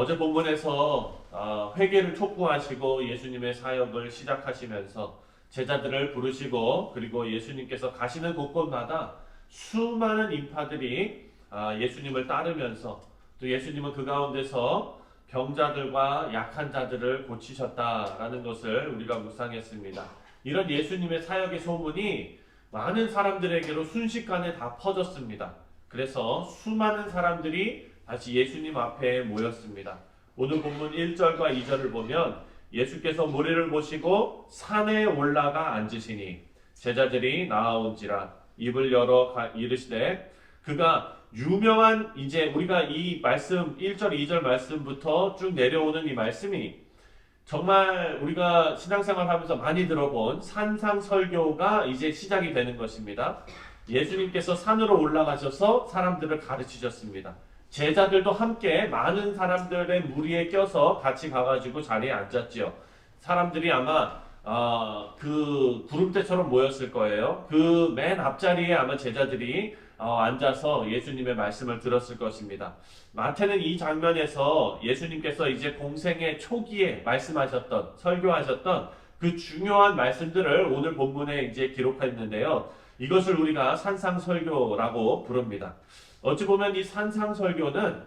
어제 본문에서 회개를 촉구하시고 예수님의 사역을 시작하시면서 제자들을 부르시고 그리고 예수님께서 가시는 곳곳마다 수많은 인파들이 예수님을 따르면서 또 예수님은 그 가운데서 병자들과 약한 자들을 고치셨다라는 것을 우리가 묵상했습니다. 이런 예수님의 사역의 소문이 많은 사람들에게로 순식간에 다 퍼졌습니다. 그래서 수많은 사람들이 다시 예수님 앞에 모였습니다. 오늘 본문 1절과 2절을 보면 예수께서 무리를 보시고 산에 올라가 앉으시니 제자들이 나아온지라 입을 열어 이르시되 그가 유명한 이제 우리가 이 말씀 1절 2절 말씀부터 쭉 내려오는 이 말씀이 정말 우리가 신앙생활 하면서 많이 들어본 산상설교가 이제 시작이 되는 것입니다. 예수님께서 산으로 올라가셔서 사람들을 가르치셨습니다. 제자들도 함께 많은 사람들의 무리에 껴서 같이 가가지고 자리에 앉았지요. 사람들이 아마 그 구름대처럼 모였을 거예요. 그 맨 앞자리에 아마 제자들이 앉아서 예수님의 말씀을 들었을 것입니다. 마태는 이 장면에서 예수님께서 이제 공생의 초기에 말씀하셨던, 설교하셨던 그 중요한 말씀들을 오늘 본문에 이제 기록했는데요. 이것을 우리가 산상설교라고 부릅니다. 어찌 보면 이 산상설교는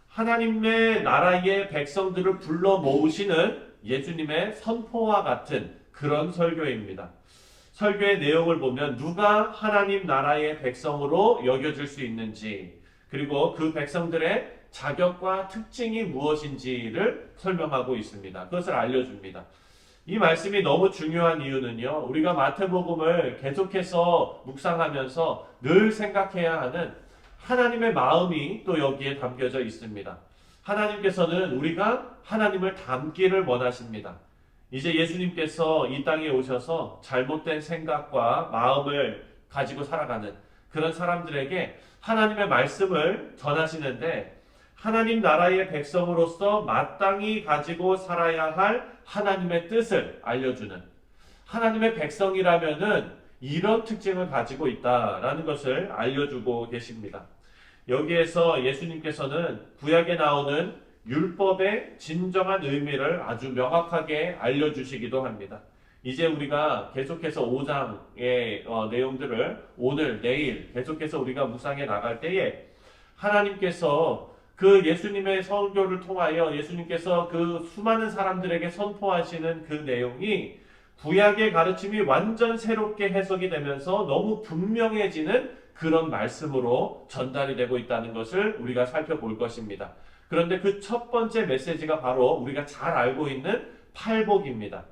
하나님의 나라의 백성들을 불러 모으시는 예수님의 선포와 같은 그런 설교입니다. 설교의 내용을 보면 누가 하나님 나라의 백성으로 여겨질 수 있는지 그리고 그 백성들의 자격과 특징이 무엇인지를 설명하고 있습니다. 그것을 알려줍니다. 이 말씀이 너무 중요한 이유는요. 우리가 마태복음을 계속해서 묵상하면서 늘 생각해야 하는 하나님의 마음이 또 여기에 담겨져 있습니다. 하나님께서는 우리가 하나님을 닮기를 원하십니다. 이제 예수님께서 이 땅에 오셔서 잘못된 생각과 마음을 가지고 살아가는 그런 사람들에게 하나님의 말씀을 전하시는데 하나님 나라의 백성으로서 마땅히 가지고 살아야 할 하나님의 뜻을 알려주는 하나님의 백성이라면은 이런 특징을 가지고 있다라는 것을 알려주고 계십니다. 여기에서 예수님께서는 구약에 나오는 율법의 진정한 의미를 아주 명확하게 알려주시기도 합니다. 이제 우리가 계속해서 5장의 내용들을 오늘, 내일 계속해서 우리가 묵상해 나갈 때에 하나님께서 그 예수님의 설교를 통하여 예수님께서 그 수많은 사람들에게 선포하시는 그 내용이 구약의 가르침이 완전 새롭게 해석이 되면서 너무 분명해지는 그런 말씀으로 전달이 되고 있다는 것을 우리가 살펴볼 것입니다. 그런데 그 첫 번째 메시지가 바로 우리가 잘 알고 있는 팔복입니다.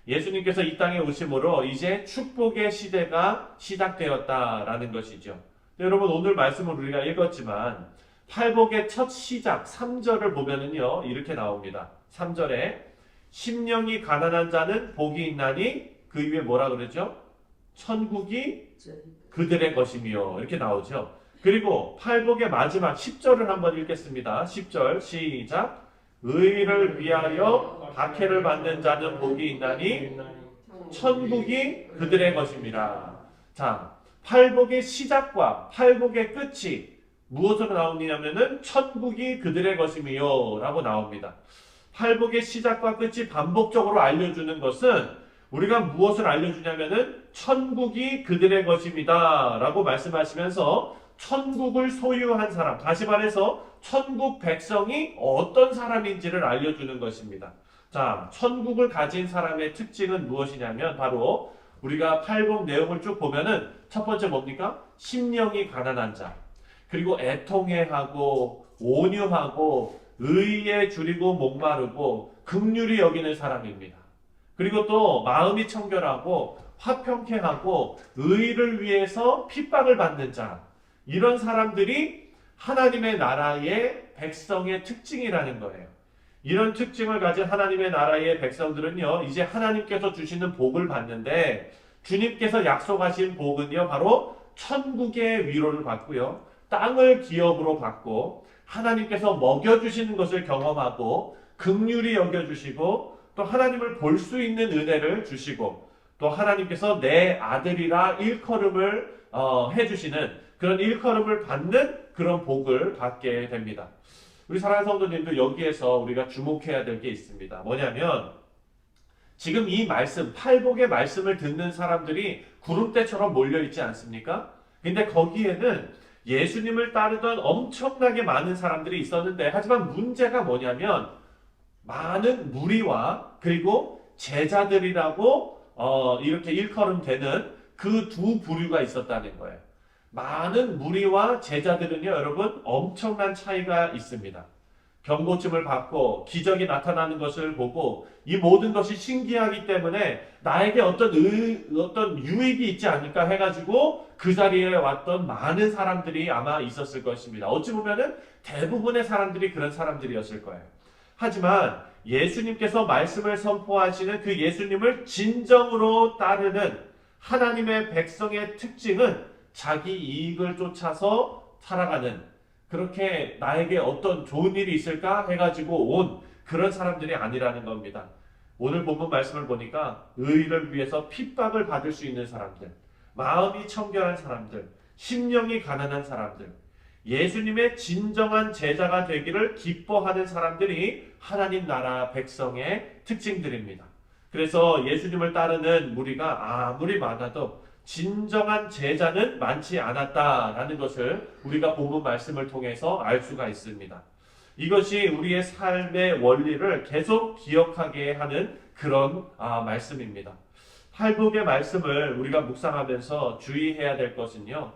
예수님께서 이 땅에 오심으로 이제 축복의 시대가 시작되었다라는 것이죠. 여러분 오늘 말씀을 우리가 읽었지만 팔복의 첫 시작 3절을 보면은요 이렇게 나옵니다. 3절에 심령이 가난한 자는 복이 있나니 그 위에 뭐라 그러죠? 천국이 그들의 것이며 이렇게 나오죠. 그리고 팔복의 마지막 10절을 한번 읽겠습니다. 10절 시작. 의를 위하여 박해를 받는 자는 복이 있나니 천국이 그들의 것입니다. 자, 팔복의 시작과 팔복의 끝이 무엇으로 나오냐면은 천국이 그들의 것이며 라고 나옵니다. 팔복의 시작과 끝이 반복적으로 알려주는 것은 우리가 무엇을 알려주냐면은 천국이 그들의 것입니다 라고 말씀하시면서 천국을 소유한 사람, 다시 말해서 천국 백성이 어떤 사람인지를 알려주는 것입니다. 자, 천국을 가진 사람의 특징은 무엇이냐면 바로 우리가 팔복 내용을 쭉 보면은 첫 번째 뭡니까? 심령이 가난한 자, 그리고 애통해하고 온유하고 의에 줄이고 목마르고 긍휼히 여기는 사람입니다. 그리고 또 마음이 청결하고 화평케 하고 의를 위해서 핍박을 받는 자, 이런 사람들이 하나님의 나라의 백성의 특징이라는 거예요. 이런 특징을 가진 하나님의 나라의 백성들은요 이제 하나님께서 주시는 복을 받는데 주님께서 약속하신 복은요 바로 천국의 위로를 받고요 땅을 기업으로 받고 하나님께서 먹여주시는 것을 경험하고 긍휼히 여겨주시고 또 하나님을 볼 수 있는 은혜를 주시고 또 하나님께서 내 아들이라 일컬음을 해주시는 그런 일컬음을 받는 그런 복을 받게 됩니다. 우리 사랑하는 성도님들 여기에서 우리가 주목해야 될 게 있습니다. 뭐냐면 지금 이 말씀, 팔복의 말씀을 듣는 사람들이 구름대처럼 몰려있지 않습니까? 근데 거기에는 예수님을 따르던 엄청나게 많은 사람들이 있었는데, 하지만 문제가 뭐냐면 많은 무리와 그리고 제자들이라고 이렇게 일컬음되는 그 두 부류가 있었다는 거예요. 많은 무리와 제자들은요, 여러분, 엄청난 차이가 있습니다. 병고침을 받고 기적이 나타나는 것을 보고 이 모든 것이 신기하기 때문에 나에게 어떤 유익이 있지 않을까 해가지고 그 자리에 왔던 많은 사람들이 아마 있었을 것입니다. 어찌 보면은 대부분의 사람들이 그런 사람들이었을 거예요. 하지만 예수님께서 말씀을 선포하시는 그 예수님을 진정으로 따르는 하나님의 백성의 특징은 자기 이익을 쫓아서 살아가는, 그렇게 나에게 어떤 좋은 일이 있을까 해가지고 온 그런 사람들이 아니라는 겁니다. 오늘 본문 말씀을 보니까 의를 위해서 핍박을 받을 수 있는 사람들, 마음이 청결한 사람들, 심령이 가난한 사람들, 예수님의 진정한 제자가 되기를 기뻐하는 사람들이 하나님 나라 백성의 특징들입니다. 그래서 예수님을 따르는 무리가 아무리 많아도 진정한 제자는 많지 않았다라는 것을 우리가 본문 말씀을 통해서 알 수가 있습니다. 이것이 우리의 삶의 원리를 계속 기억하게 하는 그런 말씀입니다. 팔복의 말씀을 우리가 묵상하면서 주의해야 될 것은요,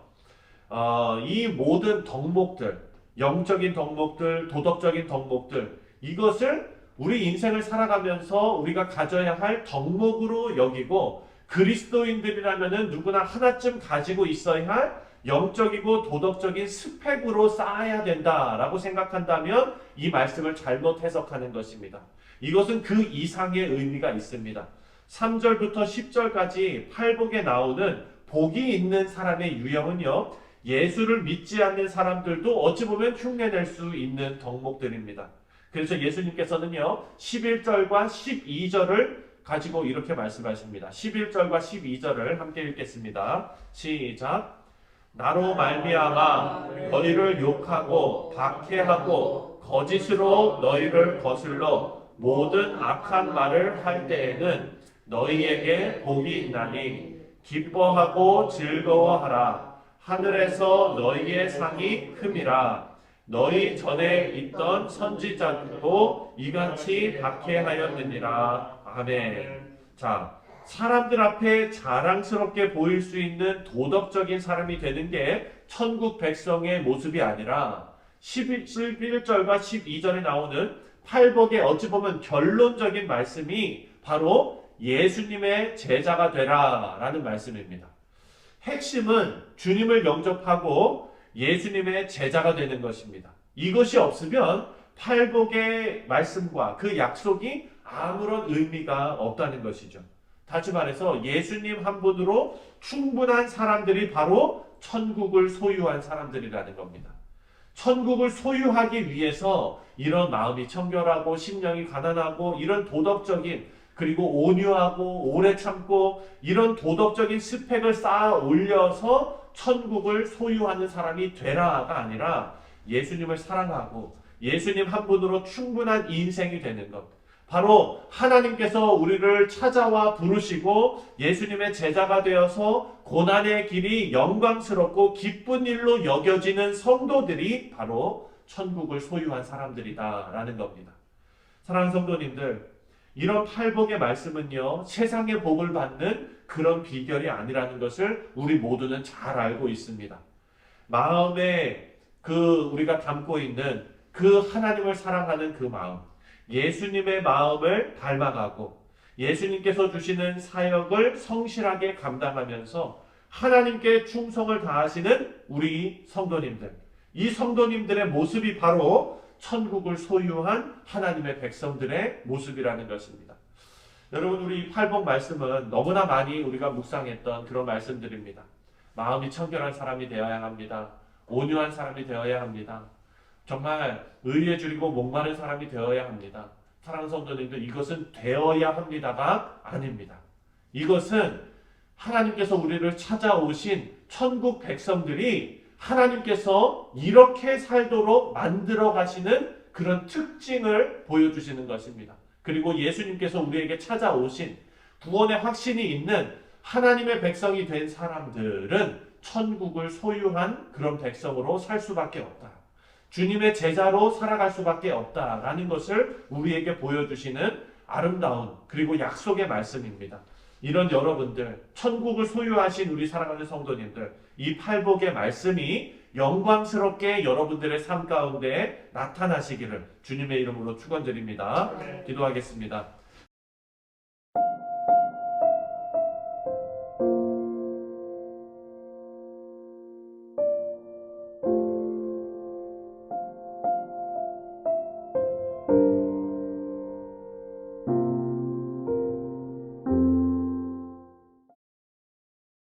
이 모든 덕목들, 영적인 덕목들, 도덕적인 덕목들, 이것을 우리 인생을 살아가면서 우리가 가져야 할 덕목으로 여기고, 그리스도인들이라면은 누구나 하나쯤 가지고 있어야 할 영적이고 도덕적인 스펙으로 쌓아야 된다라고 생각한다면 이 말씀을 잘못 해석하는 것입니다. 이것은 그 이상의 의미가 있습니다. 3절부터 10절까지 팔복에 나오는 복이 있는 사람의 유형은요, 예수를 믿지 않는 사람들도 어찌 보면 흉내낼 수 있는 덕목들입니다. 그래서 예수님께서는요, 11절과 12절을 가지고 이렇게 말씀하십니다. 11절과 12절을 함께 읽겠습니다. 시작. 나로 말미암아 너희를 욕하고 박해하고 거짓으로 너희를 거슬러 모든 악한 말을 할 때에는 너희에게 복이 있나니 기뻐하고 즐거워하라. 하늘에서 너희의 상이 큼이라. 너희 전에 있던 선지자들도 이같이 박해하였느니라. 아멘. 자, 사람들 앞에 자랑스럽게 보일 수 있는 도덕적인 사람이 되는 게 천국 백성의 모습이 아니라 11절과 12절에 나오는 팔복의 어찌 보면 결론적인 말씀이 바로 예수님의 제자가 되라 라는 말씀입니다. 핵심은 주님을 영접하고 예수님의 제자가 되는 것입니다. 이것이 없으면 팔복의 말씀과 그 약속이 아무런 의미가 없다는 것이죠. 다시 말해서 예수님 한 분으로 충분한 사람들이 바로 천국을 소유한 사람들이라는 겁니다. 천국을 소유하기 위해서 이런 마음이 청결하고 심령이 가난하고 이런 도덕적인, 그리고 온유하고 오래 참고 이런 도덕적인 스펙을 쌓아 올려서 천국을 소유하는 사람이 되라가 아니라 예수님을 사랑하고 예수님 한 분으로 충분한 인생이 되는 것, 바로 하나님께서 우리를 찾아와 부르시고 예수님의 제자가 되어서 고난의 길이 영광스럽고 기쁜 일로 여겨지는 성도들이 바로 천국을 소유한 사람들이다라는 겁니다. 사랑하는 성도님들, 이런 팔복의 말씀은요, 세상의 복을 받는 그런 비결이 아니라는 것을 우리 모두는 잘 알고 있습니다. 마음에 우리가 담고 있는 그 하나님을 사랑하는 그 마음, 예수님의 마음을 닮아가고 예수님께서 주시는 사역을 성실하게 감당하면서 하나님께 충성을 다하시는 우리 성도님들, 이 성도님들의 모습이 바로 천국을 소유한 하나님의 백성들의 모습이라는 것입니다. 여러분, 우리 팔복 말씀은 너무나 많이 우리가 묵상했던 그런 말씀들입니다. 마음이 청결한 사람이 되어야 합니다. 온유한 사람이 되어야 합니다. 정말 의에 줄이고 목마른 사람이 되어야 합니다. 사랑하는 성도님들, 이것은 되어야 합니다가 아닙니다. 이것은 하나님께서 우리를 찾아오신 천국 백성들이 하나님께서 이렇게 살도록 만들어 가시는 그런 특징을 보여주시는 것입니다. 그리고 예수님께서 우리에게 찾아오신 구원의 확신이 있는 하나님의 백성이 된 사람들은 천국을 소유한 그런 백성으로 살 수밖에 없다. 주님의 제자로 살아갈 수밖에 없다라는 것을 우리에게 보여주시는 아름다운 그리고 약속의 말씀입니다. 이런 여러분들, 천국을 소유하신 우리 사랑하는 성도님들, 이 팔복의 말씀이 영광스럽게 여러분들의 삶 가운데 나타나시기를 주님의 이름으로 축원드립니다. 기도하겠습니다.